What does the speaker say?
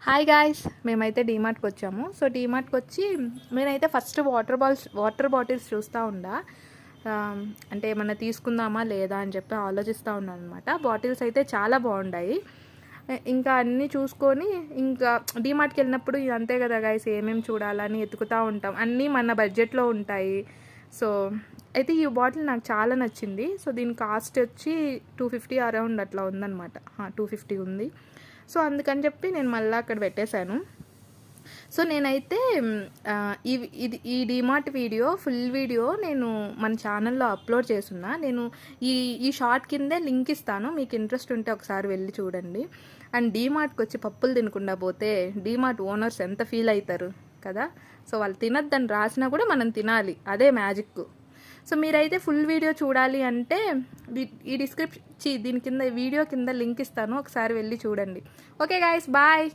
Hi guys, మేమైతే డీమార్ట్కి వచ్చాము. So డీమార్ట్కి వచ్చి నేనైతే ఫస్ట్ వాటర్ బాటిల్స్ చూస్తూ ఉండా. అంటే ఏమన్నా తీసుకుందామా లేదా అని చెప్పి ఆలోచిస్తూ ఉన్నాను అనమాట. బాటిల్స్ అయితే చాలా బాగున్నాయి. ఇంకా అన్నీ చూసుకొని ఇంకా డీమార్ట్కి వెళ్ళినప్పుడు అంతే కదా గాయ్స్, ఏమేమి చూడాలని ఎతుకుతూ ఉంటాం. అన్నీ మన బడ్జెట్లో ఉంటాయి. సో అయితే ఈ బాటిల్ నాకు చాలా నచ్చింది. సో దీని కాస్ట్ వచ్చి 250 అరౌండ్ అట్లా ఉందన్నమాట. 250 ఉంది. సో అందుకని చెప్పి నేను మళ్ళీ అక్కడ పెట్టేశాను. సో నేనైతే ఈ డీమార్ట్ ఫుల్ వీడియో నేను మన ఛానల్లో అప్లోడ్ చేస్తున్నా. నేను ఈ షార్ట్ కిందే లింక్ ఇస్తాను, మీకు ఇంట్రెస్ట్ ఉంటే ఒకసారి వెళ్ళి చూడండి. అండ్ డీమార్ట్కి వచ్చి పప్పులు తినకుండా పోతే డీమార్ట్ ఓనర్స్ ఎంత ఫీల్ అవుతారు కదా. సో వాళ్ళు తినద్దని రాసినా కూడా మనం తినాలి, అదే మ్యాజిక్. సో మీరైతే ఫుల్ వీడియో చూడాలి అంటే ఈ దీని కింద వీడియో కింద లింక్ ఇస్తాను, ఒకసారి వెళ్ళి చూడండి. Okay guys, bye.